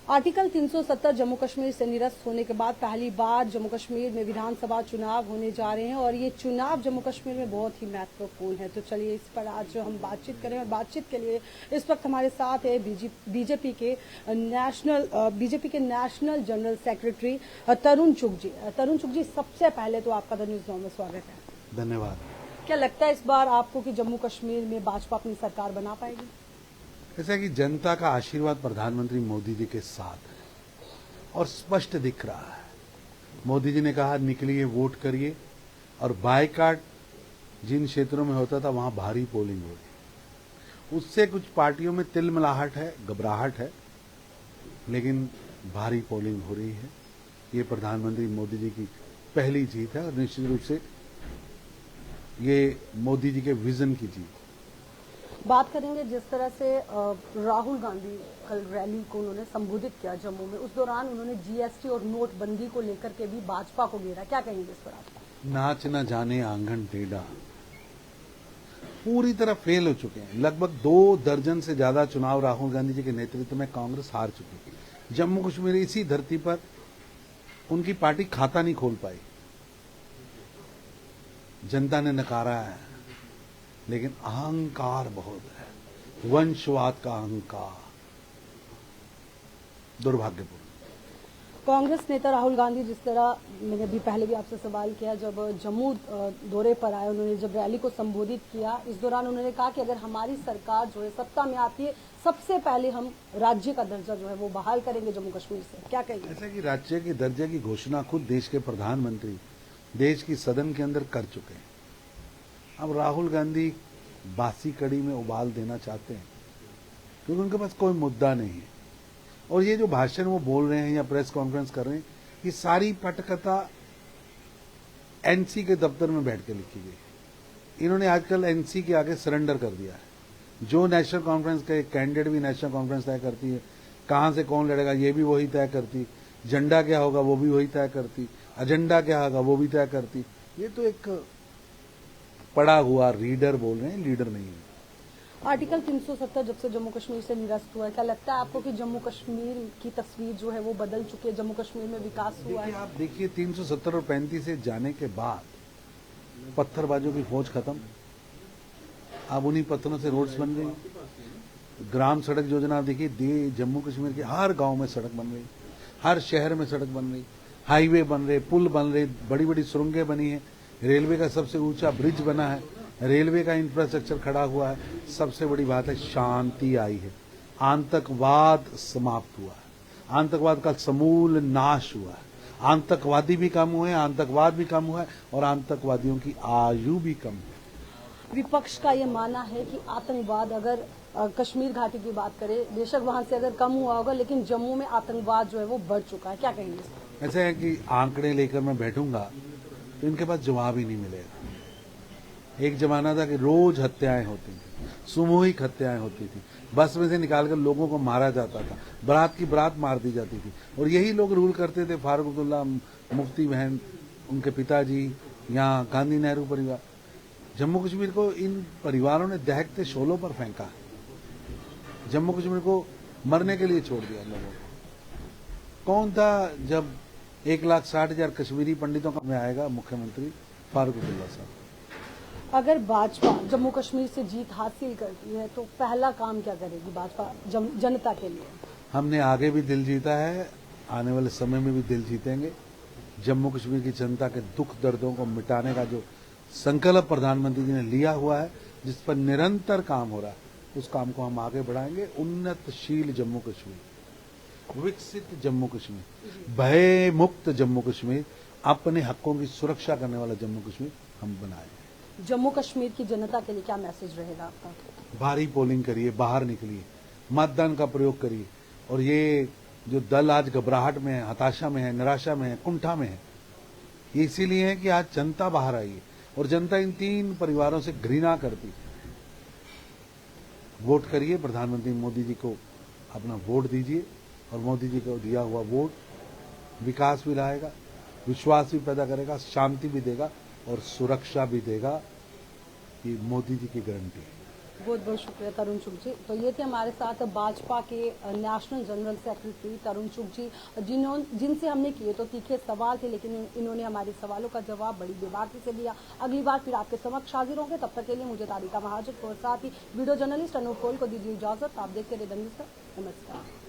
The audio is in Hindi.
आर्टिकल 370 जम्मू कश्मीर से निरस्त होने के बाद पहली बार जम्मू कश्मीर में विधानसभा चुनाव होने जा रहे हैं और ये चुनाव जम्मू कश्मीर में बहुत ही महत्वपूर्ण है। तो चलिए इस पर आज जो हम बातचीत करें और बातचीत के लिए इस वक्त हमारे साथ है बीजेपी के नेशनल जनरल सेक्रेटरी तरुण चुग जी। तरुण चुग जी, सबसे पहले तो आपका द न्यूज नाउ में स्वागत है। धन्यवाद। क्या लगता है इस बार आपको कि जम्मू कश्मीर में भाजपा अपनी सरकार बना पाएगी? ऐसा कि जनता का आशीर्वाद प्रधानमंत्री मोदी जी के साथ है और स्पष्ट दिख रहा है। मोदी जी ने कहा निकलिए वोट करिए, और बायकाट जिन क्षेत्रों में होता था वहां भारी पोलिंग हो रही। उससे कुछ पार्टियों में तिलमिलाहट है, घबराहट है, लेकिन भारी पोलिंग हो रही है। ये प्रधानमंत्री मोदी जी की पहली जीत है और निश्चित रूप से ये मोदी जी के विजन की जीत। बात करेंगे जिस तरह से राहुल गांधी कल रैली को उन्होंने संबोधित किया जम्मू में, उस दौरान उन्होंने जीएसटी और नोटबंदी को लेकर के भी भाजपा को घेरा। क्या कहेंगे इस पर आप? नाच न जाने आंगन टेढ़ा, पूरी तरह फेल हो चुके हैं। लगभग 2 दर्जन से ज्यादा चुनाव राहुल गांधी जी के नेतृत्व में कांग्रेस हार चुकी है। जम्मू कश्मीर इसी धरती पर उनकी पार्टी खाता नहीं खोल पाई। जनता ने नकारा है, लेकिन अहंकार बहुत है, वंशवाद का अहंकार, दुर्भाग्यपूर्ण। कांग्रेस नेता राहुल गांधी, जिस तरह मैंने अभी पहले भी आपसे सवाल किया, जब जम्मू दौरे पर आए, उन्होंने जब रैली को संबोधित किया, इस दौरान उन्होंने कहा कि अगर हमारी सरकार जो है सत्ता में आती है, सबसे पहले हम राज्य का दर्जा जो है वो बहाल करेंगे जम्मू कश्मीर से। क्या कहेंगे? ऐसा कि राज्य के दर्जे की घोषणा खुद देश के प्रधानमंत्री देश की सदन के अंदर कर चुके हैं। अब राहुल गांधी बासी कड़ी में उबाल देना चाहते हैं, क्योंकि उनके पास कोई मुद्दा नहीं है। और ये जो भाषण वो बोल रहे हैं या प्रेस कॉन्फ्रेंस कर रहे हैं, ये सारी पटकथा एनसी के दफ्तर में बैठ के लिखी गई। इन्होंने आजकल एनसी के आगे सरेंडर कर दिया है। जो नेशनल कॉन्फ्रेंस का एक कैंडिडेट भी नेशनल कॉन्फ्रेंस तय करती है, कहां से कौन लड़ेगा ये भी वही तय करती, झंडा क्या होगा वो भी वही तय करती, एजेंडा क्या होगा वो भी तय करती। ये तो एक पड़ा हुआ रीडर बोल रहे हैं, लीडर नहीं है। आर्टिकल 370 जब से जम्मू कश्मीर से निरस्त हुआ है, क्या लगता है आपको कि जम्मू कश्मीर की तस्वीर जो है वो बदल चुकी है? जम्मू कश्मीर में विकास हुआ है? आप देखिए 370 और 35 से जाने के बाद पत्थरबाजों की फौज खत्म। अब उन्हीं पत्थरों से रोड्स बन गई। ग्राम सड़क योजना देखिए, जम्मू कश्मीर के हर गांव में सड़क बन रही, हर शहर में सड़क बन रही, हाईवे बन रहे, पुल बन रहे, बड़ी बड़ी सुरंगें बनी है, रेलवे का सबसे ऊंचा ब्रिज बना है, रेलवे का इंफ्रास्ट्रक्चर खड़ा हुआ है। सबसे बड़ी बात है शांति आई है, आतंकवाद समाप्त हुआ है, आतंकवाद का समूल नाश हुआ है, आतंकवादी भी कम हुए, आतंकवाद भी कम हुआ है और आतंकवादियों की आयु भी कम है। विपक्ष का ये मानना है कि आतंकवाद, अगर कश्मीर घाटी की बात करें, बेशक वहां से अगर कम हुआ होगा, लेकिन जम्मू में आतंकवाद जो है वो बढ़ चुका है। क्या कहेंगे? ऐसा है कि आंकड़े लेकर मैं बैठूंगा तो इनके पास जवाब ही नहीं मिलेगा। एक जमाना था कि रोज हत्याएं होती थी, सामूहिक हत्याएं होती थी, बस में से निकालकर लोगों को मारा जाता था, बारात की बारात मार दी जाती थी, और यही लोग रूल करते थे। फारूक अब्दुल्ला, मुफ्ती बहन, उनके पिताजी, यहाँ गांधी नेहरू परिवार। जम्मू कश्मीर को इन परिवारों ने दहकते शोलों पर फेंका। जम्मू कश्मीर को मरने के लिए छोड़ दिया लोगों को। कौन था जब 1,60,000 कश्मीरी पंडितों का में आएगा मुख्यमंत्री? फारूक अब्दुल्ला साहब। अगर भाजपा जम्मू कश्मीर से जीत हासिल करती है तो पहला काम क्या करेगी भाजपा जनता के लिए? हमने आगे भी दिल जीता है, आने वाले समय में भी दिल जीतेंगे। जम्मू कश्मीर की जनता के दुख दर्दों को मिटाने का जो संकल्प प्रधानमंत्री जी ने लिया हुआ है, जिस पर निरंतर काम हो रहा है, उस काम को हम आगे बढ़ाएंगे। उन्नतशील जम्मू कश्मीर, विकसित जम्मू कश्मीर, भय मुक्त जम्मू कश्मीर, अपने हकों की सुरक्षा करने वाला जम्मू कश्मीर हम बनाएंगे। जम्मू कश्मीर की जनता के लिए क्या मैसेज रहेगा आपका? भारी पोलिंग करिए, बाहर निकलिए, मतदान का प्रयोग करिए। और ये जो दल आज घबराहट में है, हताशा में है, निराशा में है, कुंठा में है, ये इसीलिए है कि आज जनता बाहर आई है और जनता इन 3 परिवारों से घृणा करती है। वोट करिए, प्रधानमंत्री मोदी जी को अपना वोट दीजिए, और मोदी जी को दिया हुआ वोट विकास भी लाएगा, विश्वास भी पैदा करेगा, शांति भी देगा और सुरक्षा भी देगा। ये मोदी जी की गारंटी है। बहुत बहुत शुक्रिया तरुण चुग जी। तो ये थे हमारे साथ भाजपा के नेशनल जनरल सेक्रेटरी तरुण चुग जी, जिनसे हमने किए तो तीखे सवाल थे, लेकिन इन्होंने हमारे सवालों का जवाब बड़ी बेबाकी से दिया। अगली बार फिर आपके समक्ष हाजिर होंगे, तब तक के लिए मुझे तारिका महाजन और साथ ही वीडियो जर्नलिस्ट अनूप कोल को दीजिए इजाजत। आप देखते रहे द न्यूज़। नमस्कार।